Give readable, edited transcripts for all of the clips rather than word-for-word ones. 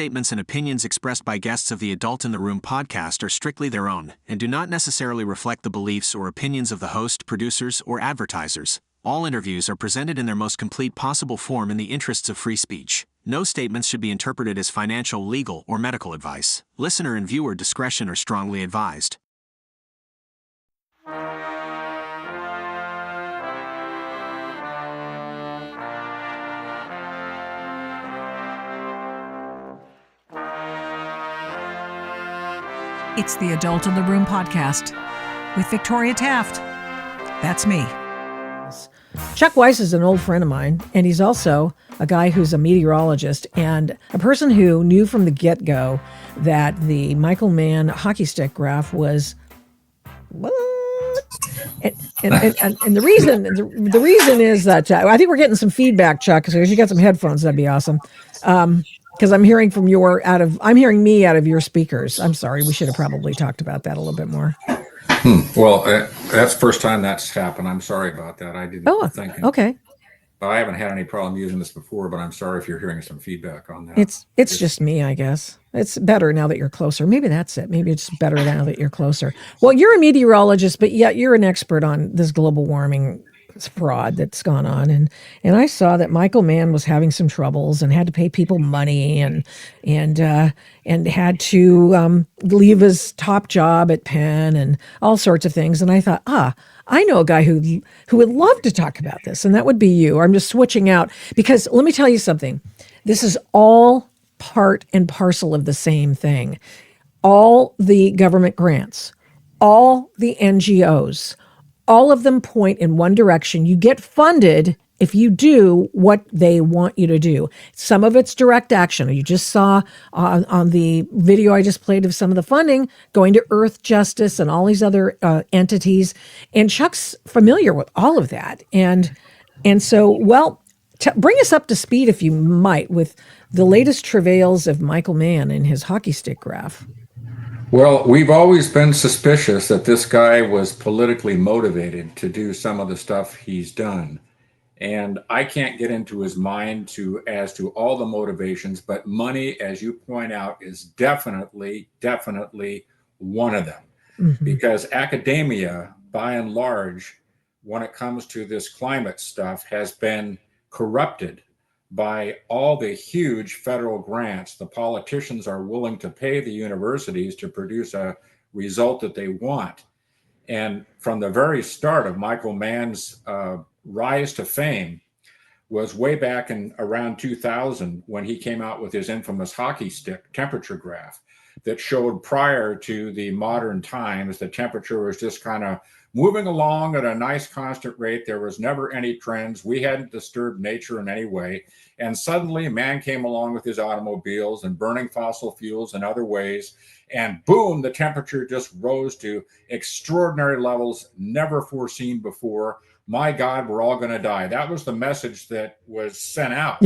statements and opinions expressed by guests of the Adult in the Room podcast are strictly their own and do not necessarily reflect the beliefs or opinions of the host, producers, or advertisers. All interviews are presented in their most complete possible form in the interests of free speech. No statements should be interpreted as financial, legal, or medical advice. Listener and viewer discretion are strongly advised. It's the Adult in the Room podcast with Victoria Taft. That's me. Chuck Wiese is an old friend of mine, and he's also a guy who's a meteorologist and a person who knew from the get-go that the Michael Mann hockey stick graph was what? And the reason is that I think we're getting some feedback, Chuck. So if you got some headphones, that'd be awesome. Because I'm hearing me out of your speakers. I'm sorry, we should have probably talked about that a little bit more. Well, that's the first time that's happened. I'm sorry about that. I didn't think. Okay. I haven't had any problem using this before, but I'm sorry if you're hearing some feedback on that. It's just me, I guess. It's better now that you're closer. Maybe that's it. Maybe it's better now that you're closer. Well, you're a meteorologist, but yet you're an expert on this global warming fraud that's gone on. And I saw that Michael Mann was having some troubles and had to pay people money and had to leave his top job at Penn and all sorts of things. And I thought, I know a guy who would love to talk about this, and that would be you. I'm just switching out because let me tell you something. This is all part and parcel of the same thing. All the government grants, all the NGOs, all of them point in one direction. You get funded if you do what they want you to do. Some of it's direct action. You just saw on the video I just played of some of the funding going to Earth Justice and all these other entities. And Chuck's familiar with all of that. And so, bring us up to speed, if you might, with the latest travails of Michael Mann and his hockey stick graph. Well, we've always been suspicious that this guy was politically motivated to do some of the stuff he's done. And I can't get into his mind as to all the motivations, but money, as you point out, is definitely one of them. Mm-hmm. Because academia, by and large, when it comes to this climate stuff, has been corrupted by all the huge federal grants. The politicians are willing to pay the universities to produce a result that they want. And from the very start of Michael Mann's rise to fame was way back in around 2000 when he came out with his infamous hockey stick temperature graph that showed prior to the modern times, the temperature was just kind of moving along at a nice constant rate. There was never any trends. We hadn't disturbed nature in any way. And suddenly man came along with his automobiles and burning fossil fuels in other ways. And boom, the temperature just rose to extraordinary levels never foreseen before. My God, we're all going to die. That was the message that was sent out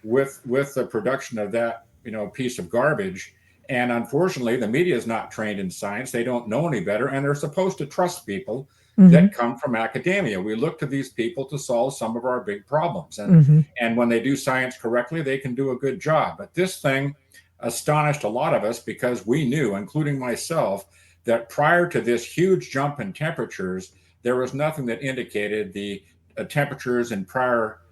with the production of that, piece of garbage. And unfortunately, the media is not trained in science. They don't know any better. And they're supposed to trust people that come from academia. We look to these people to solve some of our big problems. And when they do science correctly, they can do a good job. But this thing astonished a lot of us because we knew, including myself, that prior to this huge jump in temperatures, there was nothing that indicated the temperatures in prior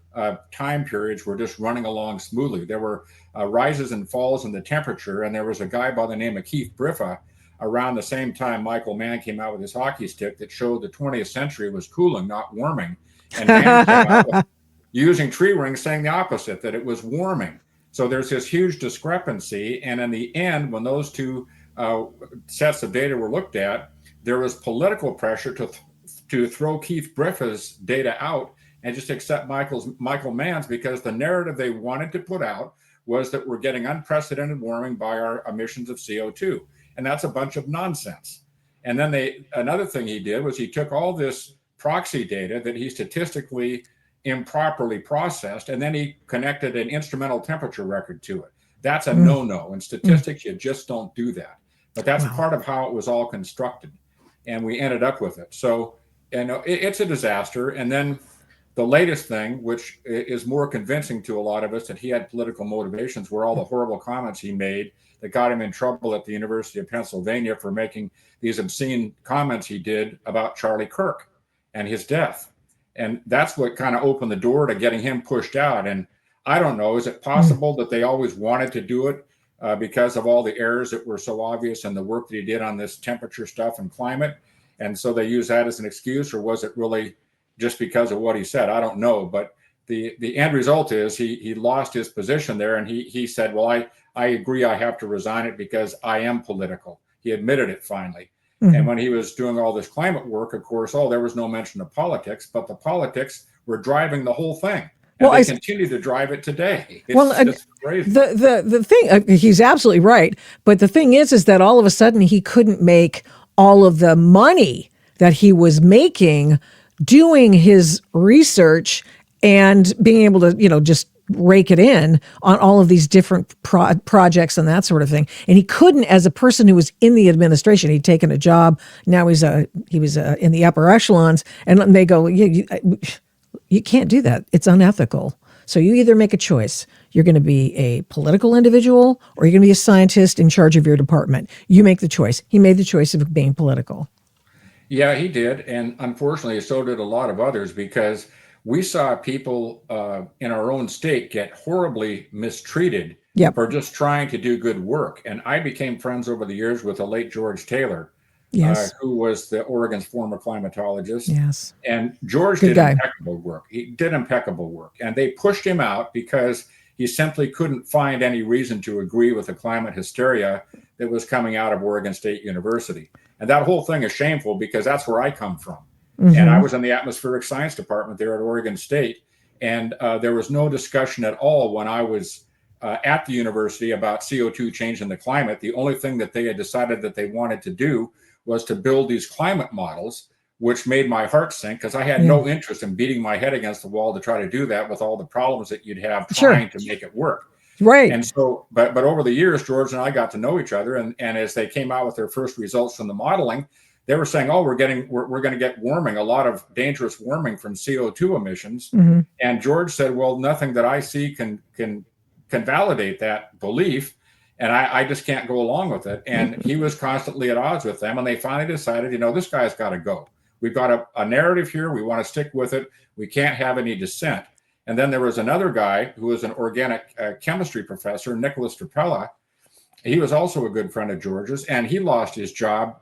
time periods were just running along smoothly. There were rises and falls in the temperature, and there was a guy by the name of Keith Briffa around the same time Michael Mann came out with his hockey stick that showed the 20th century was cooling, not warming. And Mann came out with, using tree rings saying the opposite, that it was warming. So there's this huge discrepancy. And in the end, when those two sets of data were looked at, there was political pressure to throw Keith Briffa's data out and just accept Michael Mann's, because the narrative they wanted to put out was that we're getting unprecedented warming by our emissions of CO2. And that's a bunch of nonsense. And then another thing he did was he took all this proxy data that he statistically improperly processed, and then he connected an instrumental temperature record to it. That's a no-no. In statistics, you just don't do that. But that's part of how it was all constructed. And we ended up with it. So, it's a disaster. And then the latest thing, which is more convincing to a lot of us that he had political motivations, were all the horrible comments he made that got him in trouble at the University of Pennsylvania for making these obscene comments he did about Charlie Kirk and his death. And that's what kind of opened the door to getting him pushed out. And I don't know, is it possible that they always wanted to do it because of all the errors that were so obvious in the work that he did on this temperature stuff and climate? And so they use that as an excuse, or was it really just because of what he said? I don't know. But the end result is he lost his position there. And he said, well, I agree, I have to resign it because I am political. He admitted it finally. Mm-hmm. And when he was doing all this climate work, of course, there was no mention of politics, but the politics were driving the whole thing. And they continue to drive it today. It's just crazy. The thing, he's absolutely right. But the thing is that all of a sudden he couldn't make all of the money that he was making doing his research and being able to, just rake it in on all of these different projects and that sort of thing. And he couldn't, as a person who was in the administration, he'd taken a job. Now he was in the upper echelons, and they go, you can't do that. It's unethical. So you either make a choice. You're going to be a political individual, or you're going to be a scientist in charge of your department. You make the choice. He made the choice of being political. Yeah, he did. And unfortunately, so did a lot of others, because we saw people in our own state get horribly mistreated for just trying to do good work. And I became friends over the years with the late George Taylor, who was the Oregon's former climatologist. Yes. And George did impeccable work. He did impeccable work. And they pushed him out because he simply couldn't find any reason to agree with the climate hysteria that was coming out of Oregon State University. And that whole thing is shameful, because that's where I come from. Mm-hmm. And I was in the atmospheric science department there at Oregon State. And there was no discussion at all when I was at the university about CO2 change in the climate. The only thing that they had decided that they wanted to do was to build these climate models, which made my heart sink, because I had no interest in beating my head against the wall to try to do that with all the problems that you'd have trying to make it work. Right. And so, but over the years, George and I got to know each other. And as they came out with their first results from the modeling, they were saying, we're going to get warming, a lot of dangerous warming from CO2 emissions. Mm-hmm. And George said, well, nothing that I see can validate that belief. And I just can't go along with it. And he was constantly at odds with them. And they finally decided, this guy's got to go. We've got a narrative here. We want to stick with it. We can't have any dissent. And then there was another guy who was an organic chemistry professor, Nicholas Trapella. He was also a good friend of George's, and he lost his job,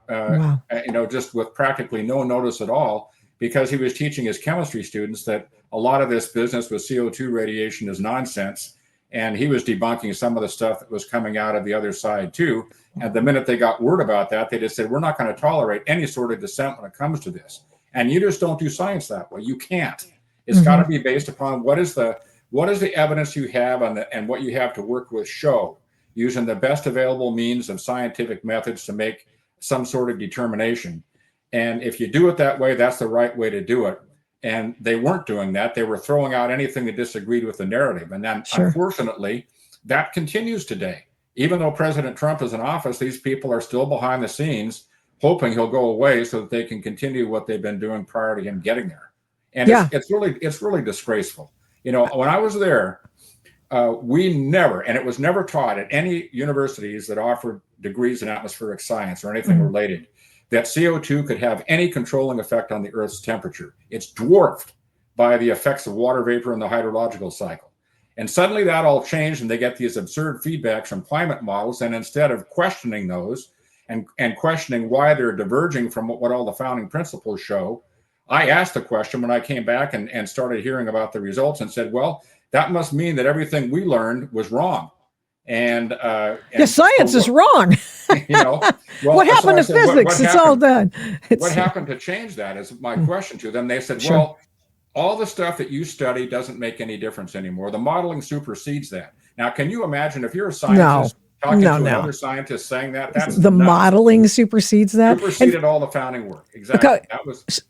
just with practically no notice at all, because he was teaching his chemistry students that a lot of this business with CO2 radiation is nonsense. And he was debunking some of the stuff that was coming out of the other side too. And the minute they got word about that, they just said, we're not going to tolerate any sort of dissent when it comes to this. And you just don't do science that way. You can't. It's got to be based upon what is the evidence you have and what you have to work with show, using the best available means of scientific methods to make some sort of determination. And if you do it that way, that's the right way to do it. And they weren't doing that. They were throwing out anything that disagreed with the narrative. And then, unfortunately, that continues today. Even though President Trump is in office, these people are still behind the scenes, hoping he'll go away so that they can continue what they've been doing prior to him getting there. And it's really disgraceful. When I was there, we never, and it was never taught at any universities that offered degrees in atmospheric science or anything related, that CO2 could have any controlling effect on the Earth's temperature. It's dwarfed by the effects of water vapor in the hydrological cycle. And suddenly that all changed, and they get these absurd feedbacks from climate models. And instead of questioning those and questioning why they're diverging from what all the founding principles show, I asked the question when I came back and started hearing about the results and said, well, that must mean that everything we learned was wrong. And science is wrong. What happened to physics? It's all done. What happened to change that is my question to them. They said, well, all the stuff that you study doesn't make any difference anymore. The modeling supersedes that. Now, can you imagine if you're a scientist talking to another scientist saying that? That's the modeling supersedes that. Superseded all the founding work. Exactly. Okay. That was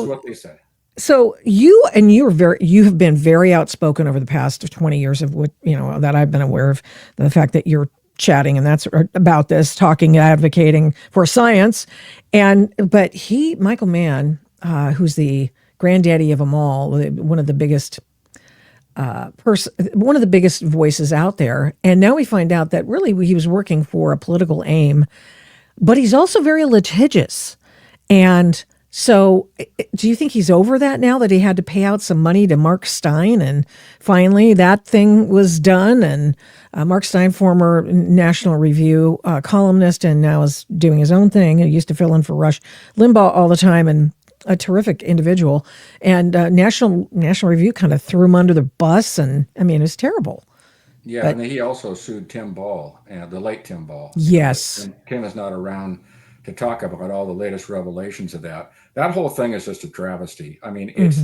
what they said. So you have been very outspoken over the past 20 years of what, that I've been aware of, the fact that you're chatting and that's about this, talking, advocating for science. But Michael Mann, who's the granddaddy of them all, one of the biggest one of the biggest voices out there. And now we find out that really he was working for a political aim, but he's also very litigious. And so do you think he's over that now, that he had to pay out some money to Mark Stein, and finally that thing was done? And Mark Stein, former National Review columnist, and now is doing his own thing. He used to fill in for Rush Limbaugh all the time, and a terrific individual. And National Review kind of threw him under the bus, and I mean, it's terrible. Yeah, But and he also sued Tim Ball, the late Tim Ball. yes. And Tim is not around to talk about all the latest revelations of that. That whole thing is just a travesty. I mean, it's,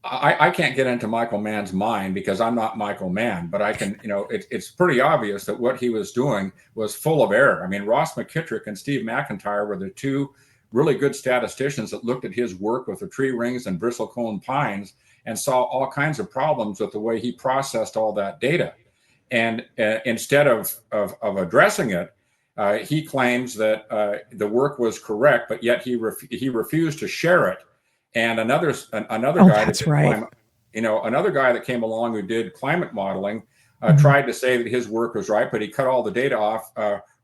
I can't get into Michael Mann's mind because I'm not Michael Mann, but I can, it's pretty obvious that what he was doing was full of error. I mean, Ross McKittrick and Steve McIntyre were the two really good statisticians that looked at his work with the tree rings and bristlecone pines and saw all kinds of problems with the way he processed all that data. And instead of addressing it, he claims that the work was correct, but yet he refused to share it. And another guy, That's right. Another guy that came along who did climate modeling tried to say that his work was right, but he cut all the data off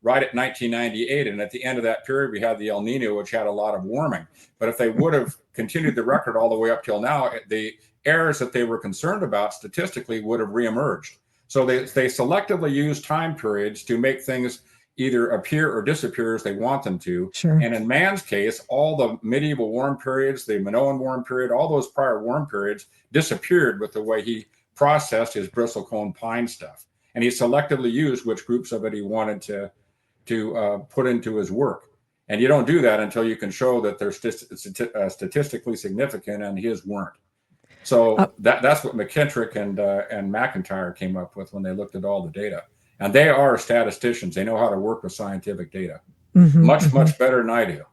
right at 1998. And at the end of that period, we had the El Nino, which had a lot of warming. But if they would have continued the record all the way up till now, the errors that they were concerned about statistically would have reemerged. So they selectively use time periods to make things either appear or disappear as they want them to. Sure. And in Mann's case, all the medieval warm periods, the Minoan warm period, all those prior warm periods disappeared with the way he processed his bristlecone pine stuff. And he selectively used which groups of it he wanted to put into his work. And you don't do that until you can show that they're statistically significant, and his weren't. So that's what McKittrick and McIntyre came up with when they looked at all the data. And they are statisticians. They know how to work with scientific data much better than I do.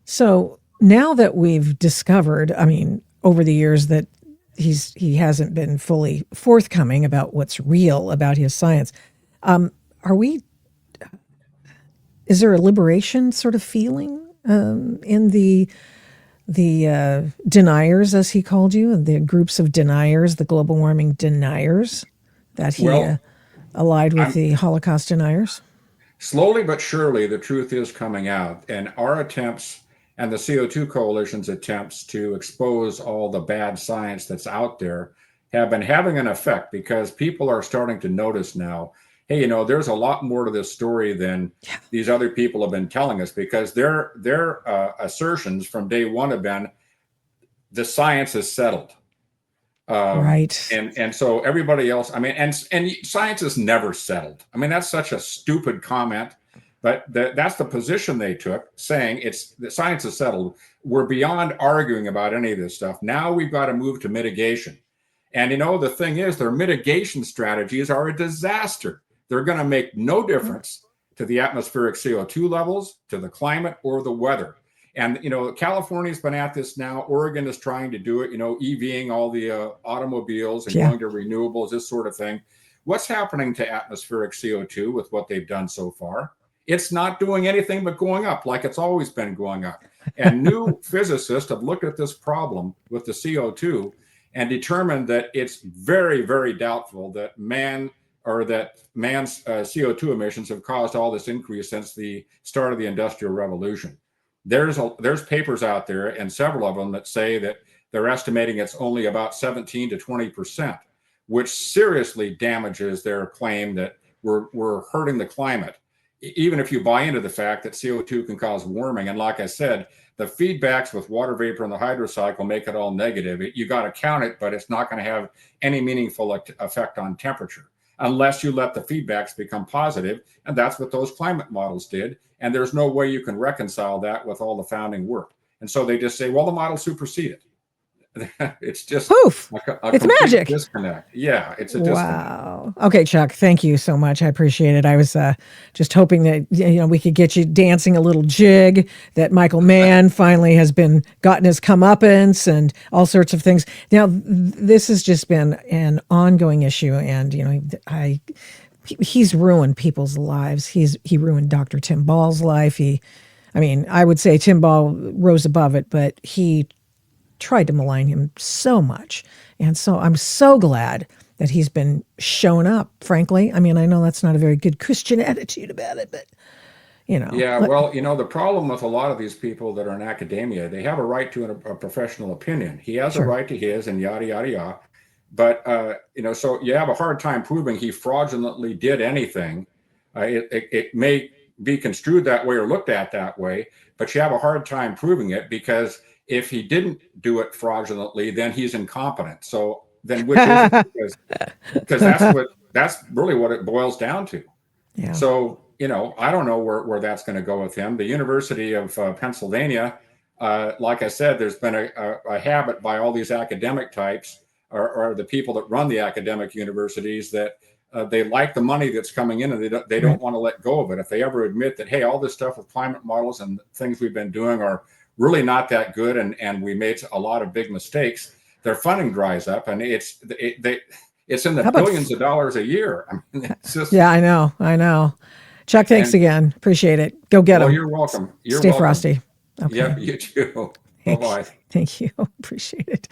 So now that we've discovered, I mean, over the years that he hasn't been fully forthcoming about what's real about his science, is there a liberation sort of feeling in the deniers, as he called you, the groups of deniers, the global warming deniers, that he allied with the Holocaust deniers? Slowly but surely, the truth is coming out, and our attempts and the CO2 Coalition's attempts to expose all the bad science that's out there have been having an effect, because people are starting to notice now, hey, there's a lot more to this story than these other people have been telling us, because their assertions from day one have been the science is settled. Right. And so everybody else, I mean, and science is never settled. I mean, that's such a stupid comment, but that's the position they took, saying the science is settled. We're beyond arguing about any of this stuff. Now we've got to move to mitigation. And, the thing is, their mitigation strategies are a disaster. They're going to make no difference to the atmospheric CO2 levels, to the climate, or the weather. And, California's been at this now. Oregon is trying to do it, EVing all the automobiles and going to renewables, this sort of thing. What's happening to atmospheric CO2 with what they've done so far? It's not doing anything but going up, like it's always been going up. And new physicists have looked at this problem with the CO2 and determined that it's very, very doubtful that man's CO2 emissions have caused all this increase since the start of the Industrial Revolution. There's papers out there, and several of them, that say that they're estimating it's only about 17 to 20%, which seriously damages their claim that we're hurting the climate, even if you buy into the fact that CO2 can cause warming. And like I said, the feedbacks with water vapor and the hydrocycle make it all negative. You got to count it, but it's not going to have any meaningful effect on temperature unless you let the feedbacks become positive. And that's what those climate models did. And there's no way you can reconcile that with all the founding work. And so they just say, well, the model superseded. It's just poof. It's magic. Disconnect. Yeah, it's a disconnect. Wow. Okay, Chuck, thank you so much. I appreciate it. I was just hoping that we could get you dancing a little jig, that Michael Mann finally has gotten his comeuppance and all sorts of things. Now, this has just been an ongoing issue, and he's ruined people's lives. He ruined Dr. Tim Ball's life. He I mean, I would say Tim Ball rose above it, but he tried to malign him so much. And so I'm so glad that he's been showing up, frankly. I mean, I know that's not a very good Christian attitude about it, but, Yeah, well, the problem with a lot of these people that are in academia, they have a right to a professional opinion. He has a Sure. right to his, and yada yada yada. But so you have a hard time proving he fraudulently did anything. It may be construed that way or looked at that way, but you have a hard time proving it, because if he didn't do it fraudulently, then he's incompetent. So then which is it? Because that's really what it boils down to. Yeah. So, I don't know where that's going to go with him. The University of Pennsylvania, like I said, there's been a habit by all these academic types, or the people that run the academic universities, that they like the money that's coming in, and they don't want to let go of it. If they ever admit that, hey, all this stuff with climate models and things we've been doing are really not that good, and we made a lot of big mistakes, their funding dries up, and it's in the billions of dollars a year. I mean, it's just... Yeah, I know. Chuck, thanks again. Appreciate it. Go get them. Well, you're welcome. Stay frosty. Okay. Yep, you too. Bye-bye. Thank you. Appreciate it.